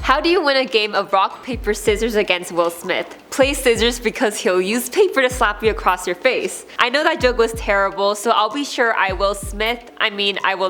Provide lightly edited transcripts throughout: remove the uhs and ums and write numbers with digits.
How do you win a game of rock, paper, scissors against Will Smith? Play scissors because he'll use paper to slap you across your face. I know that joke was terrible, so I'll be sure I will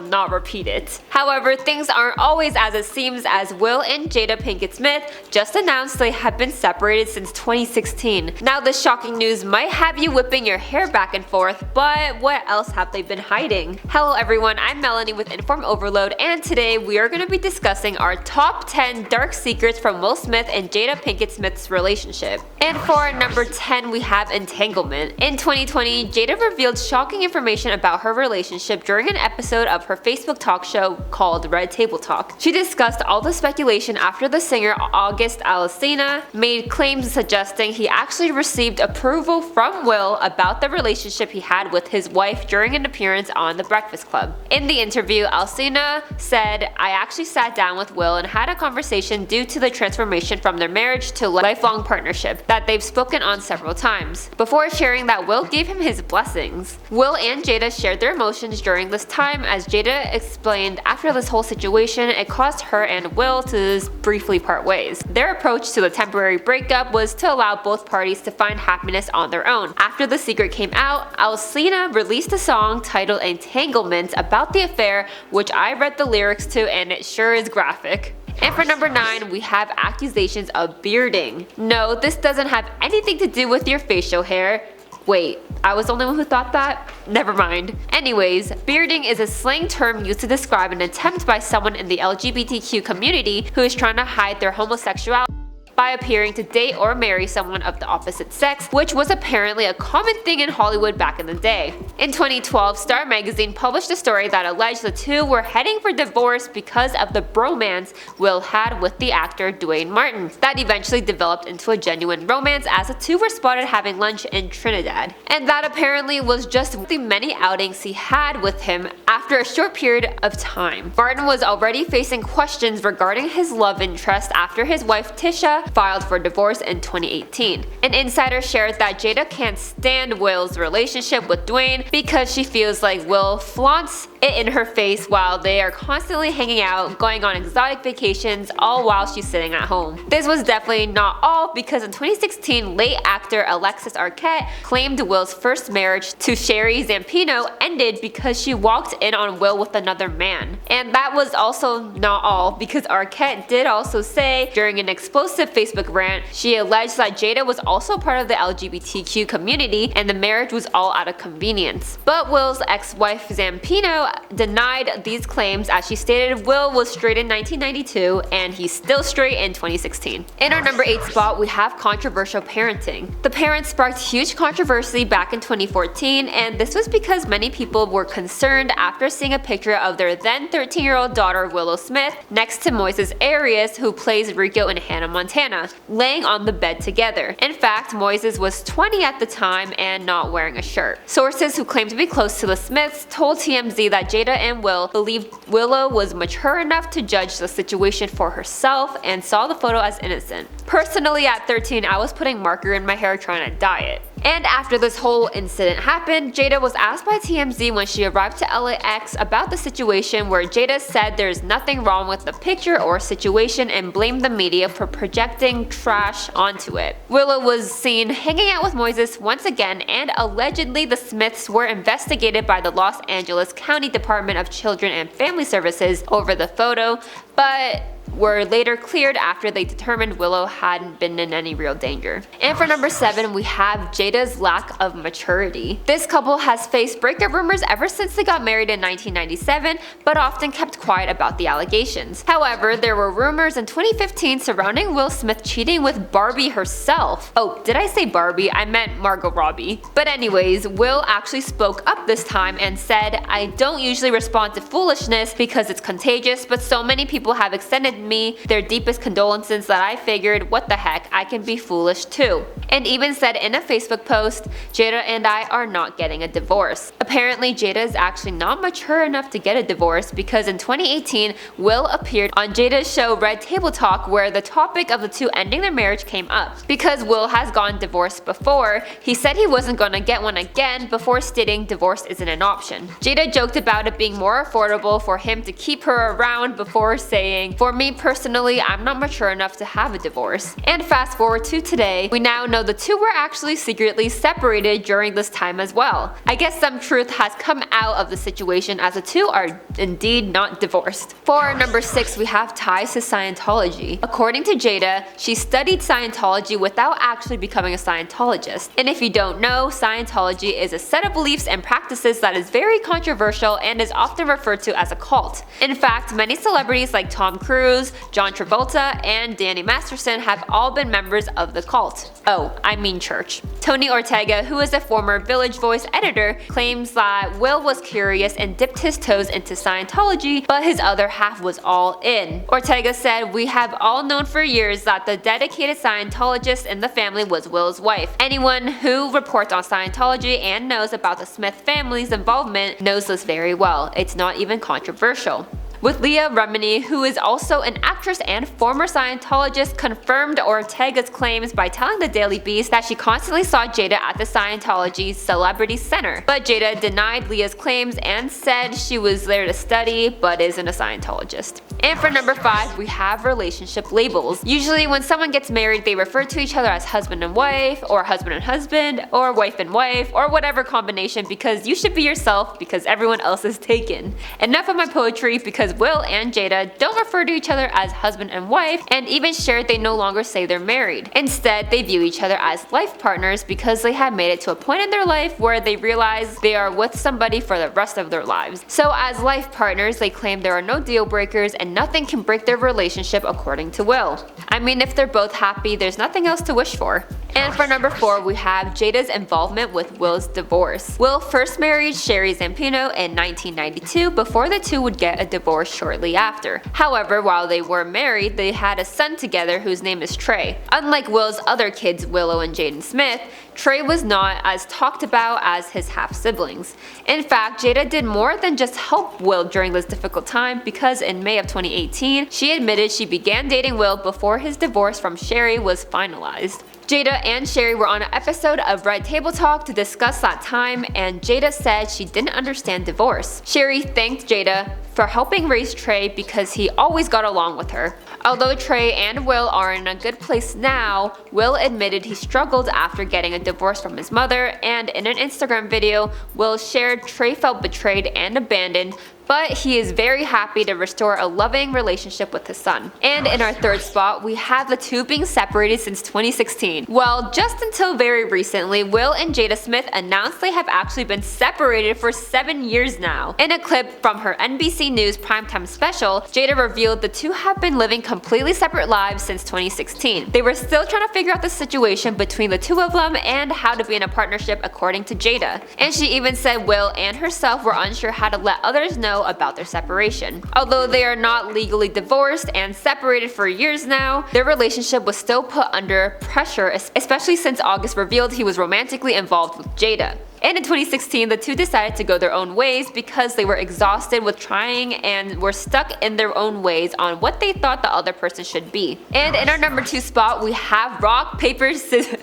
not repeat it. However, things aren't always as it seems, as Will and Jada Pinkett Smith just announced they have been separated since 2016. Now this shocking news might have you whipping your hair back and forth, but what else have they been hiding? Hello everyone, I'm Melanie with InformOverload, and today we are going to be discussing our top 10 dark secrets from Will Smith and Jada Pinkett Smith's relationship. And for number 10, we have Entanglement. In 2020, Jada revealed shocking information about her relationship during an episode of her Facebook talk show called Red Table Talk. She discussed all the speculation after the singer August Alsina made claims suggesting he actually received approval from Will about the relationship he had with his wife during an appearance on The Breakfast Club. In the interview, Alsina said, "I actually sat down with Will and had a conversation due to the transformation from their marriage to lifelong partnership that they've spoken on several times, before sharing that Will gave him his blessings." Will and Jada shared their emotions during this time, as Jada explained after this whole situation it caused her and Will to briefly part ways. Their approach to the temporary breakup was to allow both parties to find happiness on their own. After the secret came out, Alsina released a song titled Entanglement about the affair, which I read the lyrics to and it sure is graphic. And for number 9, we have Accusations of Bearding. No, this doesn't have anything to do with your facial hair. Wait, I was the only one who thought that? Never mind. Anyways, bearding is a slang term used to describe an attempt by someone in the LGBTQ community who is trying to hide their homosexuality by appearing to date or marry someone of the opposite sex, which was apparently a common thing in Hollywood back in the day. In 2012, Star magazine published a story that alleged the two were heading for divorce because of the bromance Will had with the actor Dwayne Martin. That eventually developed into a genuine romance, as the two were spotted having lunch in Trinidad. And that apparently was just the many outings he had with him after a short period of time. Martin was already facing questions regarding his love interest after his wife Tisha filed for divorce in 2018. An insider shared that Jada can't stand Will's relationship with Dwayne because she feels like Will flaunts it in her face while they are constantly hanging out, going on exotic vacations, all while she's sitting at home. This was definitely not all, because in 2016, late actor Alexis Arquette claimed Will's first marriage to Sherry Zampino ended because she walked in on Will with another man. And that was also not all, because Arquette did also say during an explosive Facebook rant, she alleged that Jada was also part of the LGBTQ community and the marriage was all out of convenience. But Will's ex-wife Zampino denied these claims, as she stated Will was straight in 1992 and he's still straight in 2016. In our number 8 spot, we have controversial parenting. The parents sparked huge controversy back in 2014, and this was because many people were concerned after seeing a picture of their then 13-year-old daughter Willow Smith next to Moises Arias, who plays Rico in Hannah Montana, laying on the bed together. In fact, Moises was 20 at the time and not wearing a shirt. Sources who claim to be close to the Smiths told TMZ that Jada and Will believed Willow was mature enough to judge the situation for herself and saw the photo as innocent. Personally, at 13, I was putting marker in my hair trying to dye it. And after this whole incident happened, Jada was asked by TMZ when she arrived to LAX about the situation, where Jada said there's nothing wrong with the picture or situation and blamed the media for projecting trash onto it. Willow was seen hanging out with Moises once again, and allegedly the Smiths were investigated by the Los Angeles County Department of Children and Family Services over the photo, but were later cleared after they determined Willow hadn't been in any real danger. And for number 7, we have Jada's lack of maturity. This couple has faced breakup rumors ever since they got married in 1997, but often kept quiet about the allegations. However, there were rumors in 2015 surrounding Will Smith cheating with Barbie herself. Oh, did I say Barbie? I meant Margot Robbie. But anyways, Will actually spoke up this time and said, "I don't usually respond to foolishness because it's contagious, but so many people have extended me their deepest condolences that I figured, what the heck, I can be foolish too." And even said in a Facebook post, "Jada and I are not getting a divorce." Apparently, Jada is actually not mature enough to get a divorce, because in 2018, Will appeared on Jada's show Red Table Talk, where the topic of the two ending their marriage came up. Because Will has gone divorced before, he said he wasn't gonna get one again, before stating divorce isn't an option. Jada joked about it being more affordable for him to keep her around, before saying, "For me, me personally, I'm not mature enough to have a divorce. And fast forward to today, we now know the two were actually secretly separated during this time as well. I guess some truth has come out of the situation as the two are indeed not divorced. For number 6, we have ties to Scientology. According to Jada, she studied Scientology without actually becoming a Scientologist. And if you don't know, Scientology is a set of beliefs and practices that is very controversial and is often referred to as a cult. In fact, many celebrities like Tom Cruise, John Travolta, and Danny Masterson have all been members of the cult. Oh, I mean church. Tony Ortega, who is a former Village Voice editor, claims that Will was curious and dipped his toes into Scientology, but his other half was all in. Ortega said, "We have all known for years that the dedicated Scientologist in the family was Will's wife. Anyone who reports on Scientology and knows about the Smith family's involvement knows this very well. It's not even controversial." With Leah Remini, who is also an actress and former Scientologist, confirmed Ortega's claims by telling the Daily Beast that she constantly saw Jada at the Scientology Celebrity Center. But Jada denied Leah's claims and said she was there to study but isn't a Scientologist. And for number 5, we have relationship labels. Usually when someone gets married, they refer to each other as husband and wife, or husband and husband, or wife and wife, or whatever combination, because you should be yourself because everyone else is taken. Enough of my poetry, because Will and Jada don't refer to each other as husband and wife, and even shared they no longer say they're married. Instead, they view each other as life partners because they have made it to a point in their life where they realize they are with somebody for the rest of their lives. So as life partners, they claim there are no deal breakers and nothing can break their relationship, according to Will. I mean, if they're both happy, there's nothing else to wish for. And for number 4, we have Jada's involvement with Will's divorce. Will first married Sherry Zampino in 1992 before the two would get a divorce shortly after. However, while they were married, they had a son together whose name is Trey. Unlike Will's other kids, Willow and Jaden Smith, Trey was not as talked about as his half-siblings. In fact, Jada did more than just help Will during this difficult time, because in May of 2018, she admitted she began dating Will before his divorce from Sherry was finalized. Jada and Sherry were on an episode of Red Table Talk to discuss that time, and Jada said she didn't understand divorce. Sherry thanked Jada for helping raise Trey because he always got along with her. Although Trey and Will are in a good place now, Will admitted he struggled after getting a divorce from his mother, and in an Instagram video, Will shared Trey felt betrayed and abandoned, but he is very happy to restore a loving relationship with his son. And in our 3rd spot, we have the two being separated since 2016. Well, just until very recently, Will and Jada Smith announced they have actually been separated for 7 years now. In a clip from her NBC News primetime special, Jada revealed the two have been living completely separate lives since 2016. They were still trying to figure out the situation between the two of them and how to be in a partnership, according to Jada. And she even said Will and herself were unsure how to let others know about their separation. Although they are not legally divorced and separated for years now, their relationship was still put under pressure, especially since August revealed he was romantically involved with Jada. And in 2016, the two decided to go their own ways because they were exhausted with trying and were stuck in their own ways on what they thought the other person should be. And in our number 2 spot, we have rock, paper, scissors.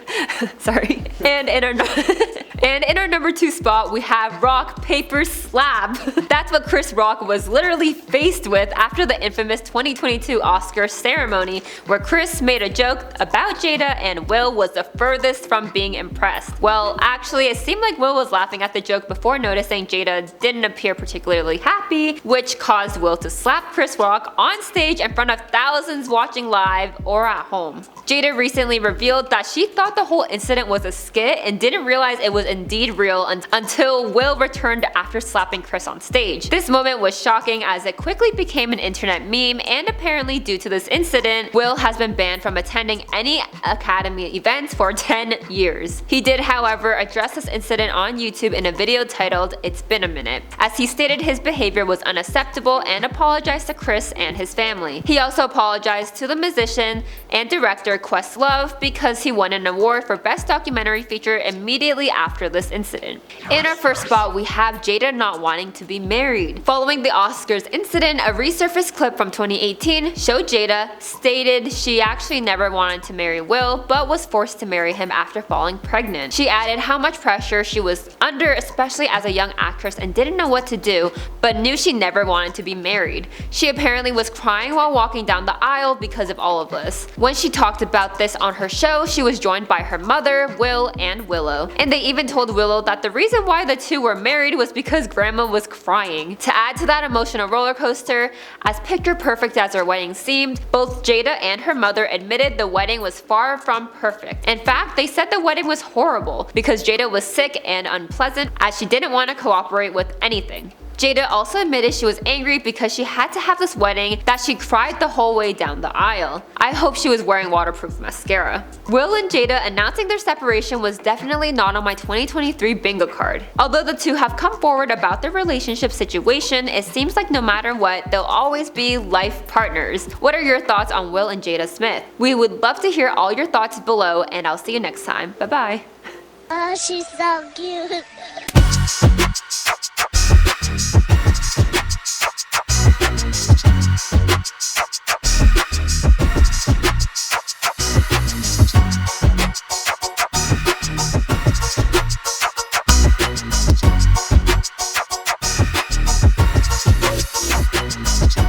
Sorry. And in our number 2 spot, we have rock, paper, slab. That's what Chris Rock was literally faced with after the infamous 2022 Oscar ceremony, where Chris made a joke about Jada and Will was the furthest from being impressed. Well, actually, it seemed like Will was laughing at the joke before noticing Jada didn't appear particularly happy, which caused Will to slap Chris Rock on stage in front of thousands watching live or at home. Jada recently revealed that she thought the whole incident was a skit and didn't realize it was indeed real until Will returned after slapping Chris on stage. This moment was shocking as it quickly became an internet meme, and apparently due to this incident, Will has been banned from attending any Academy events for 10 years. He did, however, address this incident on YouTube in a video titled "It's Been a Minute," as he stated his behavior was unacceptable and apologized to Chris and his family. He also apologized to the musician and director Questlove because he won an award for Best Documentary Feature immediately after after this incident. In our first spot, we have Jada not wanting to be married. Following the Oscars incident, a resurfaced clip from 2018 showed Jada stated she actually never wanted to marry Will, but was forced to marry him after falling pregnant. She added how much pressure she was under, especially as a young actress, and didn't know what to do, but knew she never wanted to be married. She apparently was crying while walking down the aisle because of all of this. When she talked about this on her show, she was joined by her mother, Will, and Willow. And they even told Willow that the reason why the two were married was because grandma was crying. To add to that emotional roller coaster, as picture perfect as their wedding seemed, both Jada and her mother admitted the wedding was far from perfect. In fact, they said the wedding was horrible because Jada was sick and unpleasant as she didn't want to cooperate with anything. Jada also admitted she was angry because she had to have this wedding that she cried the whole way down the aisle. I hope she was wearing waterproof mascara. Will and Jada announcing their separation was definitely not on my 2023 bingo card. Although the two have come forward about their relationship situation, it seems like no matter what, they'll always be life partners. What are your thoughts on Will and Jada Smith? We would love to hear all your thoughts below, and I'll see you next time. Bye bye. Oh, she's so cute.